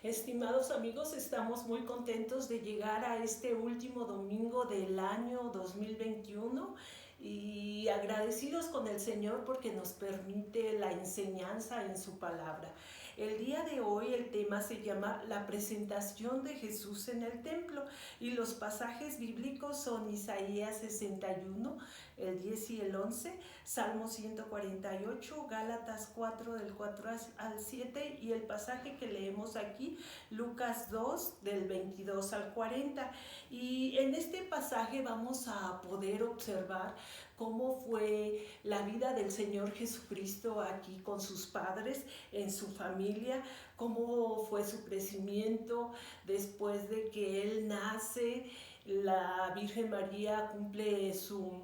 Estimados amigos, estamos muy contentos de llegar a este último domingo del año 2021 y agradecidos con el Señor porque nos permite la enseñanza en su palabra. El día de hoy el tema se llama La presentación de Jesús en el templo y los pasajes bíblicos son Isaías 61, el 10 y el 11, Salmo 148, Gálatas 4 del 4 al 7 y el pasaje que leemos aquí, Lucas 2 del 22 al 40. Y en este pasaje vamos a poder observar cómo fue la vida del Señor Jesucristo aquí con sus padres, en su familia, cómo fue su crecimiento después de que Él nace. La Virgen María cumple su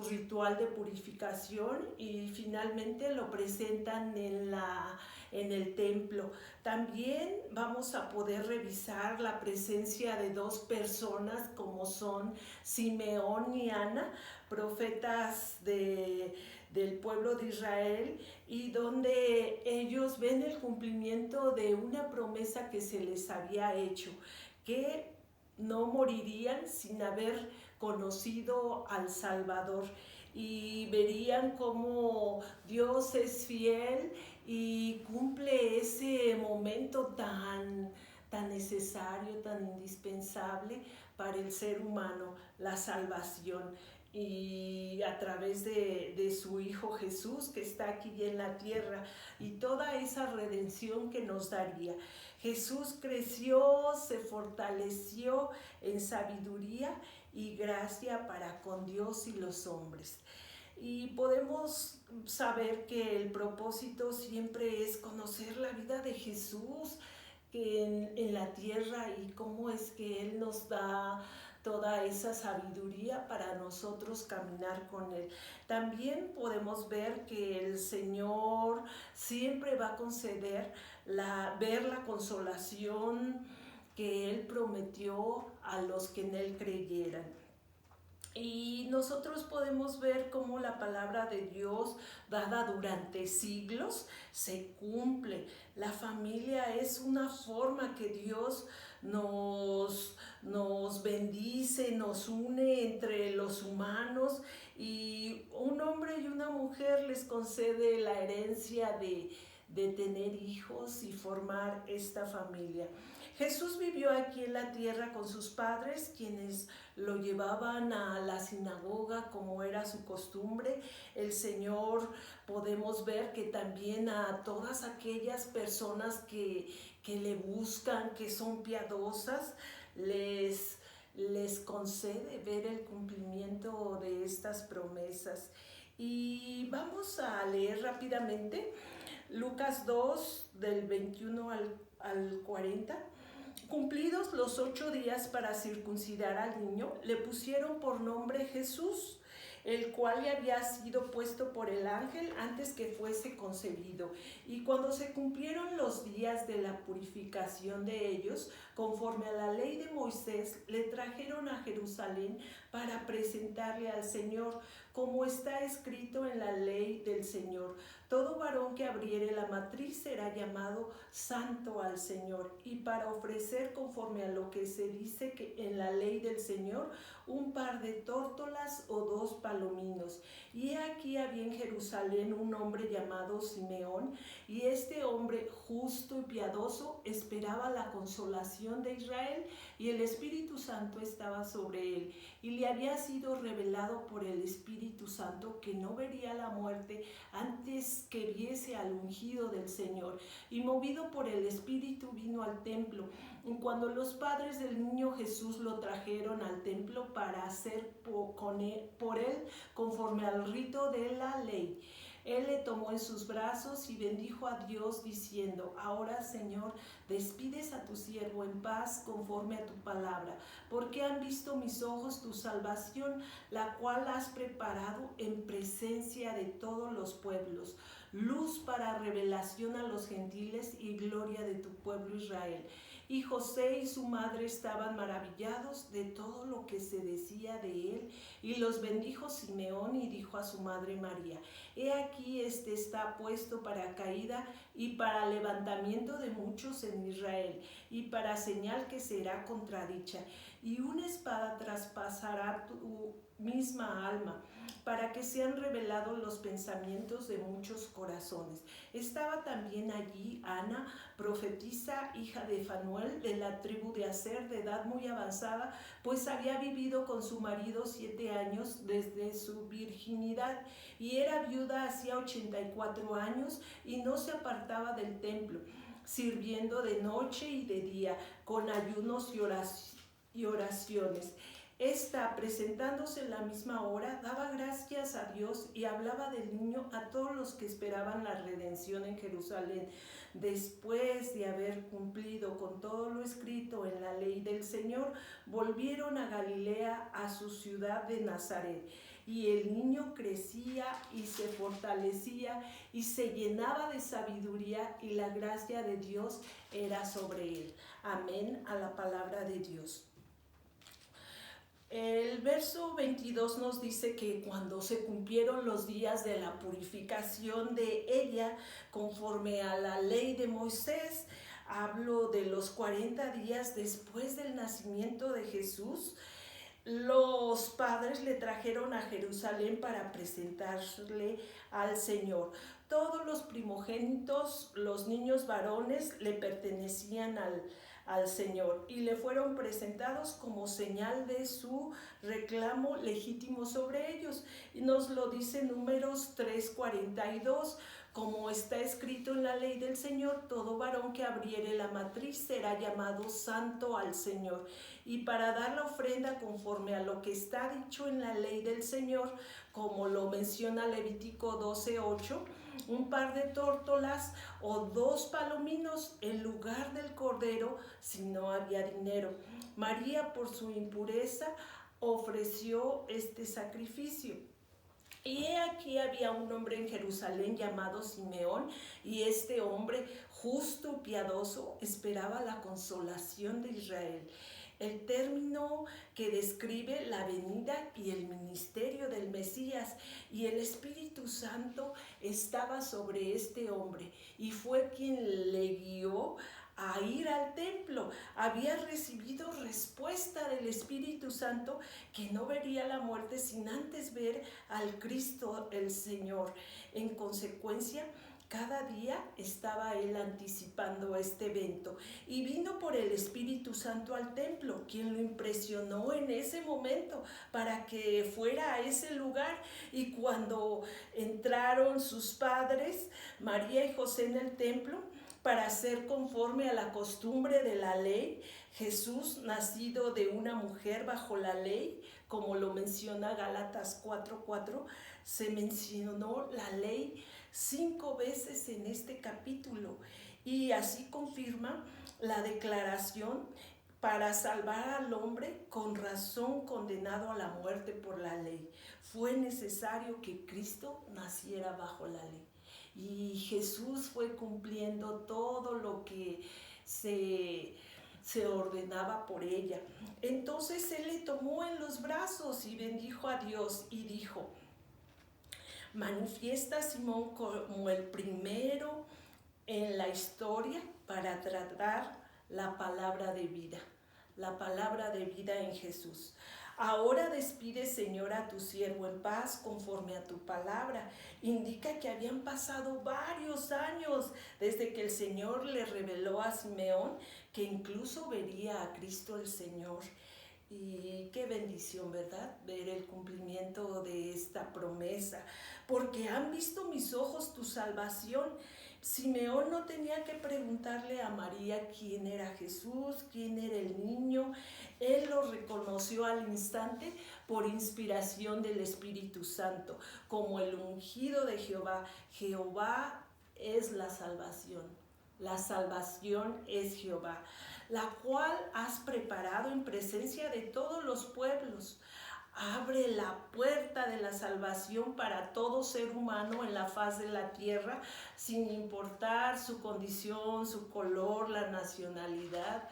ritual de purificación y finalmente lo presentan en el templo. También vamos a poder revisar la presencia de dos personas como son Simeón y Ana, profetas del pueblo de Israel, y donde ellos ven el cumplimiento de una promesa que se les había hecho, que no morirían sin haber conocido al Salvador, y verían cómo Dios es fiel y cumple ese momento tan necesario, tan indispensable para el ser humano, la salvación. Y a través de su Hijo Jesús que está aquí en la tierra y toda esa redención que nos daría. Jesús creció, se fortaleció en sabiduría y gracia para con Dios y los hombres. Y podemos saber que el propósito siempre es conocer la vida de Jesús en la tierra y cómo es que Él nos da toda esa sabiduría para nosotros caminar con Él. También podemos ver que el Señor siempre va a conceder ver la consolación que Él prometió a los que en Él creyeran. Y nosotros podemos ver cómo la palabra de Dios, dada durante siglos, se cumple. La familia es una forma que Dios nos bendice, nos une entre los humanos, y un hombre y una mujer les concede la herencia de tener hijos y formar esta familia. Jesús vivió aquí en la tierra con sus padres, quienes lo llevaban a la sinagoga como era su costumbre. El Señor, podemos ver que también a todas aquellas personas que le buscan, que son piadosas, les concede ver el cumplimiento de estas promesas. Y vamos a leer rápidamente Lucas 2 del 21 al 40. Cumplidos los 8 días para circuncidar al niño, le pusieron por nombre Jesús, el cual le había sido puesto por el ángel antes que fuese concebido. Y cuando se cumplieron los días de la purificación de ellos, conforme a la ley de Moisés, le trajeron a Jerusalén para presentarle al Señor, como está escrito en la ley del Señor. Todo varón que abriere la matriz será llamado santo al Señor, y para ofrecer conforme a lo que se dice que en la ley del Señor, un par de tórtolas o 2 palominos. Y aquí había en Jerusalén un hombre llamado Simeón, y este hombre justo y piadoso esperaba la consolación de Israel, y el Espíritu Santo estaba sobre él, y le había sido revelado por el Espíritu Santo que no vería la muerte antes que viese al ungido del Señor. Y movido por el Espíritu vino al templo. Y cuando los padres del niño Jesús lo trajeron al templo para hacer por él conforme al rito de la ley, él le tomó en sus brazos y bendijo a Dios diciendo: ahora, Señor, despides a tu siervo en paz conforme a tu palabra, porque han visto mis ojos tu salvación, la cual has preparado en presencia de todos los pueblos, luz para revelación a los gentiles y gloria de tu pueblo Israel. Y José y su madre estaban maravillados de todo lo que se decía de él, y los bendijo Simeón y dijo a su madre María: He aquí este está puesto para caída y para levantamiento de muchos en Israel, y para señal que será contradicha, y una espada traspasará tu misma alma, para que sean revelados los pensamientos de muchos corazones. Estaba también allí Ana, profetisa, hija de Fanuel, de la tribu de Aser, de edad muy avanzada, pues había vivido con su marido 7 años desde su virginidad, y era viuda hacía 84 años, y no se apartaba del templo, sirviendo de noche y de día, con ayunos y oraciones. Esta, presentándose en la misma hora, daba gracias a Dios y hablaba del niño a todos los que esperaban la redención en Jerusalén. Después de haber cumplido con todo lo escrito en la ley del Señor, volvieron a Galilea, a su ciudad de Nazaret. Y el niño crecía y se fortalecía y se llenaba de sabiduría, y la gracia de Dios era sobre él. Amén a la palabra de Dios. El verso 22 nos dice que cuando se cumplieron los días de la purificación de ella, conforme a la ley de Moisés, hablo de los 40 días después del nacimiento de Jesús, los padres le trajeron a Jerusalén para presentarle al Señor. Todos los primogénitos, los niños varones, le pertenecían al Señor, y le fueron presentados como señal de su reclamo legítimo sobre ellos. Y nos lo dice Números 3:42. Como está escrito en la ley del Señor, todo varón que abriere la matriz será llamado santo al Señor. Y para dar la ofrenda conforme a lo que está dicho en la ley del Señor, como lo menciona Levítico 12:8, un par de tórtolas o 2 palominos en lugar del cordero, si no había dinero. María, por su impureza, ofreció este sacrificio. Y he aquí había un hombre en Jerusalén llamado Simeón, y este hombre, justo y piadoso, esperaba la consolación de Israel. El término que describe la venida y el ministerio del Mesías, y el Espíritu Santo estaba sobre este hombre, y fue quien le guió a ir al templo. Había recibido respuesta del Espíritu Santo, que no vería la muerte sin antes ver al Cristo el Señor. En consecuencia, cada día estaba él anticipando este evento, y vino por el Espíritu Santo al templo, quien lo impresionó en ese momento para que fuera a ese lugar. Y cuando entraron sus padres, María y José, en el templo, para hacer conforme a la costumbre de la ley, Jesús, nacido de una mujer bajo la ley, como lo menciona Gálatas 4:4, se mencionó la ley 5 veces en este capítulo, y así confirma la declaración: para salvar al hombre con razón condenado a la muerte por la ley, fue necesario que Cristo naciera bajo la ley. Y Jesús fue cumpliendo todo lo que se ordenaba por ella. Entonces él le tomó en los brazos y bendijo a Dios y dijo: manifiesta Simón como el primero en la historia para tratar la palabra de vida en Jesús. Ahora despide, Señor, a tu siervo en paz conforme a tu palabra. Indica que habían pasado varios años desde que el Señor le reveló a Simeón que incluso vería a Cristo el Señor. Y qué bendición, ¿verdad? Ver el cumplimiento de esta promesa. Porque han visto mis ojos tu salvación. Simeón no tenía que preguntarle a María quién era Jesús, quién era el niño. Él lo reconoció al instante por inspiración del Espíritu Santo, como el ungido de Jehová. Jehová es la salvación. La salvación es Jehová, la cual has preparado en presencia de todos los pueblos, abre la puerta de la salvación para todo ser humano en la faz de la tierra, sin importar su condición, su color, la nacionalidad,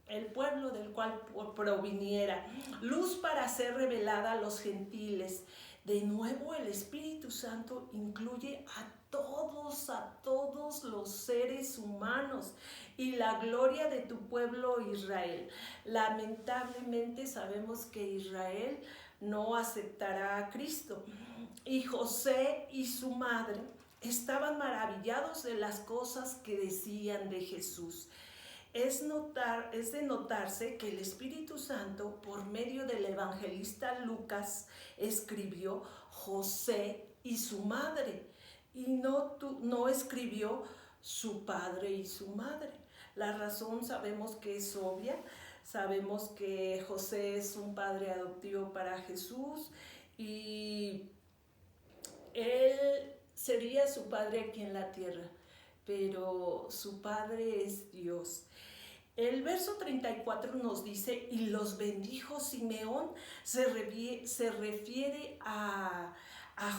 el pueblo del cual proviniera, luz para ser revelada a los gentiles. De nuevo, el Espíritu Santo incluye a todos los seres humanos y la gloria de tu pueblo Israel. Lamentablemente sabemos que Israel no aceptará a Cristo, y José y su madre estaban maravillados de las cosas que decían de Jesús. Es de notarse que el Espíritu Santo, por medio del evangelista Lucas, escribió José y su madre, y no escribió su padre y su madre. La razón sabemos que es obvia. Sabemos que José es un padre adoptivo para Jesús y él sería su padre aquí en la tierra, pero su padre es Dios. El verso 34 nos dice, y los bendijo Simeón, se refiere a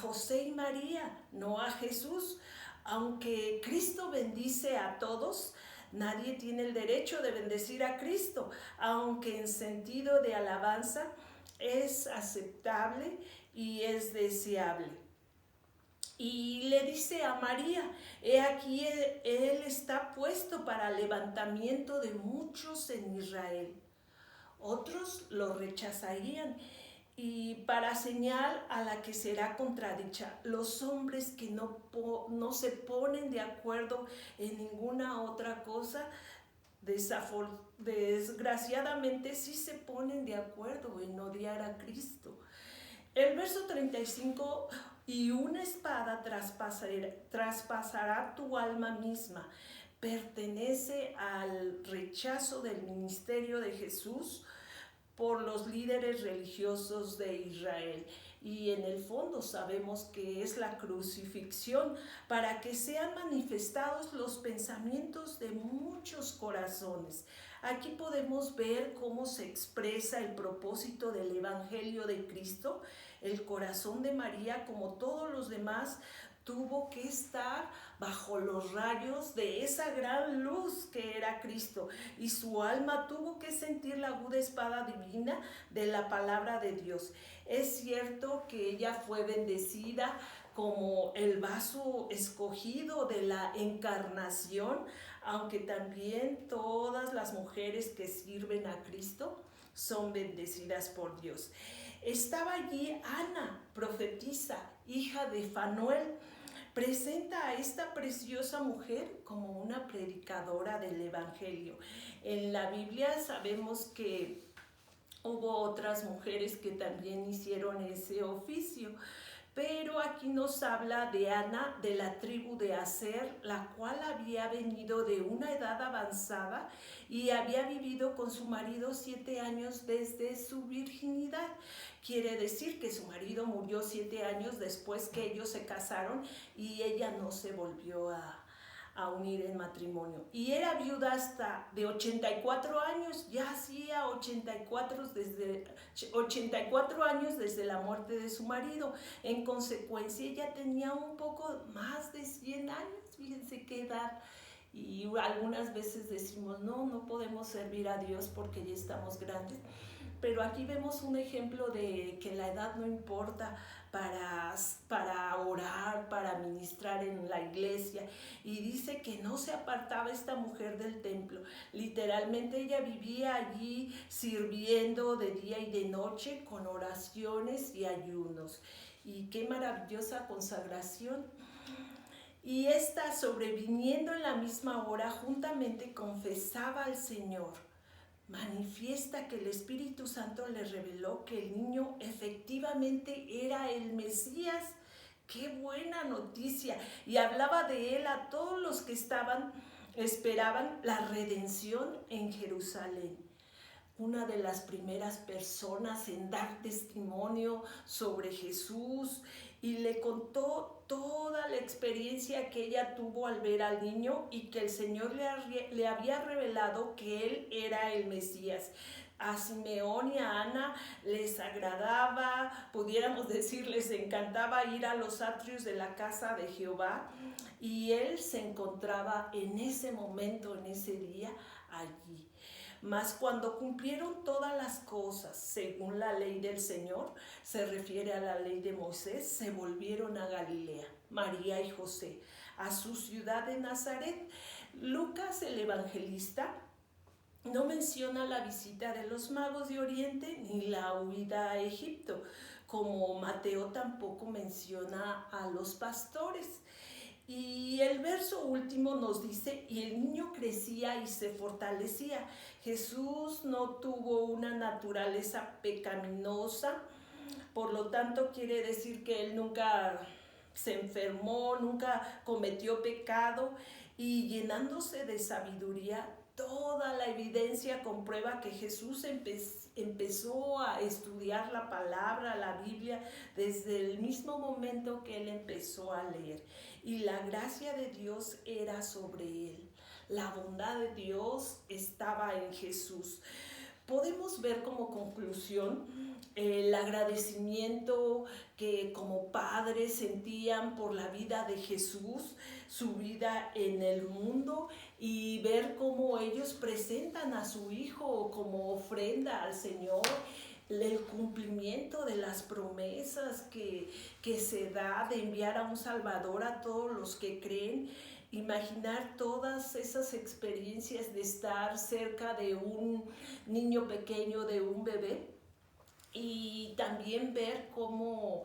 José y María, no a Jesús. Aunque Cristo bendice a todos, nadie tiene el derecho de bendecir a Cristo, aunque en sentido de alabanza es aceptable y es deseable. Y le dice a María, he aquí él está puesto para levantamiento de muchos en Israel. Otros lo rechazarían, y para señal a la que será contradicha. Los hombres que no se ponen de acuerdo en ninguna otra cosa, desgraciadamente sí se ponen de acuerdo en odiar a Cristo. El verso 35, y una espada traspasará tu alma misma, pertenece al rechazo del ministerio de Jesús por los líderes religiosos de Israel. Y en el fondo sabemos que es la crucifixión para que sean manifestados los pensamientos de muchos corazones. Aquí podemos ver cómo se expresa el propósito del Evangelio de Cristo. El corazón de María, como todos los demás, tuvo que estar bajo los rayos de esa gran luz que era Cristo, y su alma tuvo que sentir la aguda espada divina de la palabra de Dios. Es cierto que ella fue bendecida como el vaso escogido de la encarnación, aunque también todas las mujeres que sirven a Cristo son bendecidas por Dios. Estaba allí Ana, profetisa, hija de Fanuel. Presenta a esta preciosa mujer como una predicadora del Evangelio. En la Biblia sabemos que hubo otras mujeres que también hicieron ese oficio, pero aquí nos habla de Ana, de la tribu de Aser, la cual había venido de una edad avanzada y había vivido con su marido 7 años desde su virginidad. Quiere decir que su marido murió 7 años después que ellos se casaron, y ella no se volvió a unir en matrimonio. Y era viuda hasta de 84 años, ya hacía 84 años desde la muerte de su marido. En consecuencia, ella tenía un poco más de 100 años, fíjense qué edad. Y algunas veces decimos, no podemos servir a Dios porque ya estamos grandes. Pero aquí vemos un ejemplo de que la edad no importa para orar, para ministrar en la iglesia. Y dice que no se apartaba esta mujer del templo. Literalmente ella vivía allí sirviendo de día y de noche con oraciones y ayunos. Y qué maravillosa consagración. Y esta, sobreviniendo en la misma hora, juntamente confesaba al Señor. Manifiesta que el Espíritu Santo le reveló que el niño efectivamente era el Mesías. ¡Qué buena noticia! Y hablaba de él a todos los que esperaban la redención en Jerusalén. Una de las primeras personas en dar testimonio sobre Jesús, y le contó toda la experiencia que ella tuvo al ver al niño y que el Señor le había revelado que él era el Mesías. A Simeón y a Ana les agradaba, pudiéramos decir, les encantaba ir a los atrios de la casa de Jehová, y él se encontraba en ese momento, en ese día, allí. Mas cuando cumplieron todas las cosas según la ley del Señor, se refiere a la ley de Moisés, se volvieron a Galilea, María y José, a su ciudad de Nazaret. Lucas, el evangelista, no menciona la visita de los magos de Oriente ni la huida a Egipto, como Mateo tampoco menciona a los pastores. Y el verso último nos dice, y el niño crecía y se fortalecía. Jesús no tuvo una naturaleza pecaminosa, por lo tanto quiere decir que él nunca se enfermó, nunca cometió pecado, y llenándose de sabiduría, toda la evidencia comprueba que Jesús empezó a estudiar la palabra, la Biblia, desde el mismo momento que él empezó a leer. Y la gracia de Dios era sobre él. La bondad de Dios estaba en Jesús. Podemos ver como conclusión el agradecimiento que como padres sentían por la vida de Jesús, su vida en el mundo, y ver cómo ellos presentan a su hijo como ofrenda al Señor, el cumplimiento de las promesas que se da de enviar a un Salvador a todos los que creen. Imaginar todas esas experiencias de estar cerca de un niño pequeño, de un bebé, y también ver cómo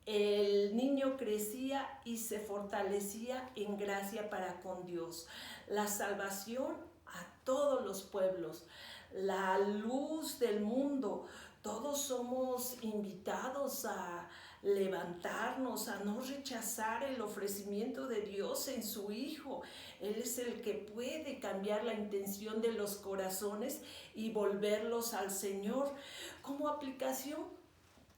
el niño crecía y se fortalecía en gracia para con Dios. La salvación a todos los pueblos, la luz del mundo. Todos somos invitados a levantarnos, a no rechazar el ofrecimiento de Dios en su Hijo. Él es el que puede cambiar la intención de los corazones y volverlos al Señor. Como aplicación,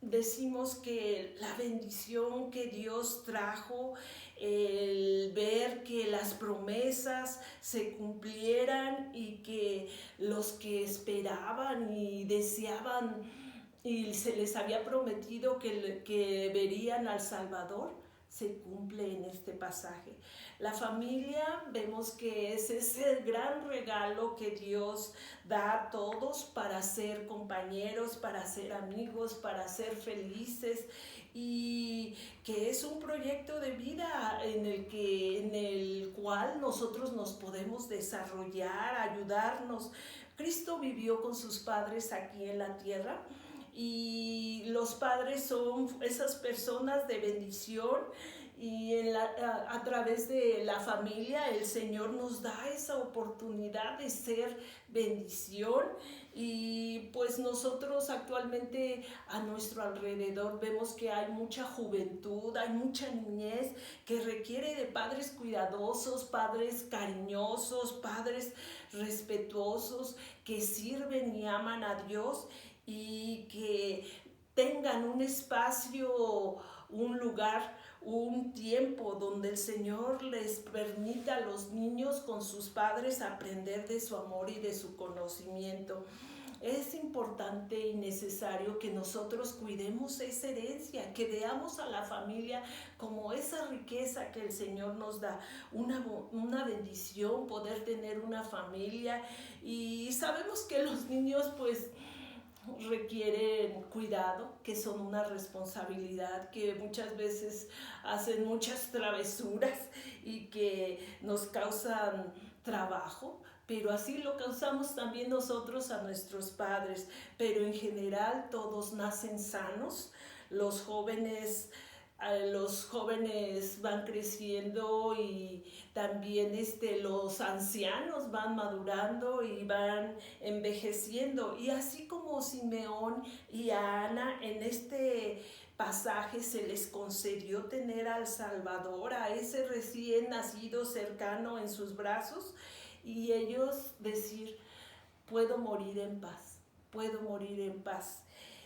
decimos que la bendición que Dios trajo, el ver que las promesas se cumplieran y que los que esperaban y deseaban y se les había prometido que verían al Salvador, se cumple en este pasaje. La familia, vemos que es ese gran regalo que Dios da a todos para ser compañeros, para ser amigos, para ser felices, y que es un proyecto de vida en el cual nosotros nos podemos desarrollar, ayudarnos. Cristo vivió con sus padres aquí en la tierra, y los padres son esas personas de bendición, y a través de la familia el Señor nos da esa oportunidad de ser bendición. Y pues nosotros actualmente a nuestro alrededor vemos que hay mucha juventud, hay mucha niñez que requiere de padres cuidadosos, padres cariñosos, padres respetuosos, que sirven y aman a Dios, y que tengan un espacio, un lugar, un tiempo donde el Señor les permita a los niños con sus padres aprender de su amor y de su conocimiento. Es importante y necesario que nosotros cuidemos esa herencia, que veamos a la familia como esa riqueza que el Señor nos da, una bendición poder tener una familia. Y sabemos que los niños pues requieren cuidado, que son una responsabilidad, que muchas veces hacen muchas travesuras y que nos causan trabajo, pero así lo causamos también nosotros a nuestros padres. Pero en general todos nacen sanos. Los jóvenes van creciendo, y también los ancianos van madurando y van envejeciendo. Y así como Simeón y a Ana, en este pasaje se les concedió tener al Salvador, a ese recién nacido cercano en sus brazos, y ellos decir: puedo morir en paz, puedo morir en paz.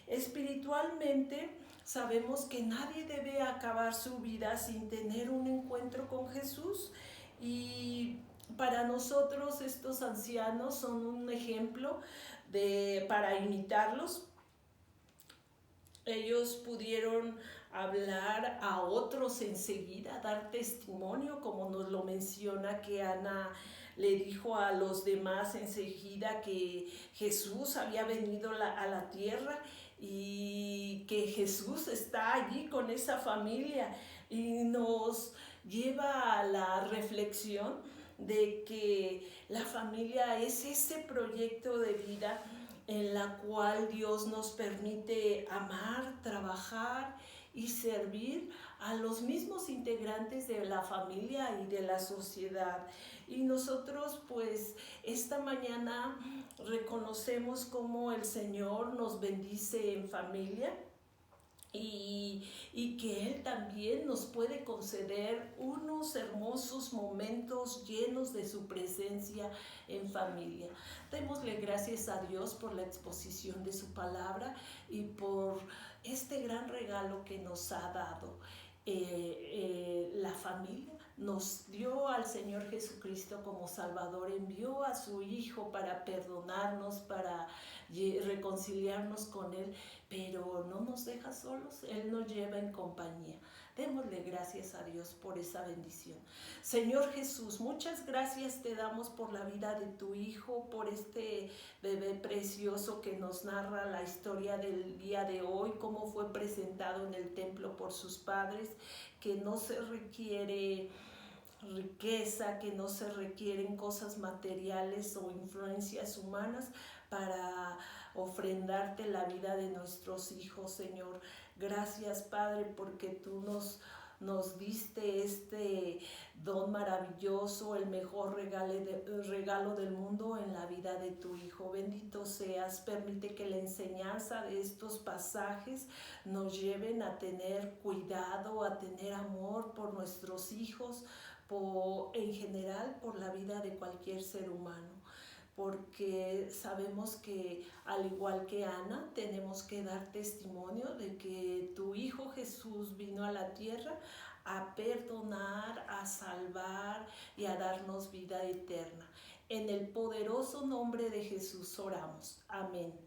Espiritualmente sabemos que nadie debe acabar su vida sin tener un encuentro con Jesús, y para nosotros estos ancianos son un ejemplo para imitarlos. Ellos pudieron hablar a otros enseguida, dar testimonio, como nos lo menciona, que Ana le dijo a los demás enseguida que Jesús había venido a la tierra y que Jesús está allí con esa familia, y nos lleva a la reflexión de que la familia es ese proyecto de vida en la cual Dios nos permite amar, trabajar y servir a los mismos integrantes de la familia y de la sociedad. Y nosotros pues esta mañana reconocemos cómo el Señor nos bendice en familia, y que Él también nos puede conceder unos hermosos momentos llenos de su presencia en familia. Démosle gracias a Dios por la exposición de su palabra y por este gran regalo que nos ha dado. La familia nos dio al Señor Jesucristo como Salvador, envió a su Hijo para perdonarnos, para reconciliarnos con Él, pero no nos deja solos, Él nos lleva en compañía. Démosle gracias a Dios por esa bendición. Señor Jesús, muchas gracias te damos por la vida de tu Hijo, por este bebé precioso que nos narra la historia del día de hoy, cómo fue presentado en el templo por sus padres, que no se requiere riqueza, que no se requieren cosas materiales o influencias humanas para ofrendarte la vida de nuestros hijos, Señor. Gracias, Padre, porque tú nos diste este don maravilloso, el mejor regalo del mundo en la vida de tu Hijo. Bendito seas. Permite que la enseñanza de estos pasajes nos lleven a tener cuidado, a tener amor por nuestros hijos, en general por la vida de cualquier ser humano, porque sabemos que al igual que Ana tenemos que dar testimonio de que tu Hijo Jesús vino a la tierra a perdonar, a salvar y a darnos vida eterna. En el poderoso nombre de Jesús oramos. Amén.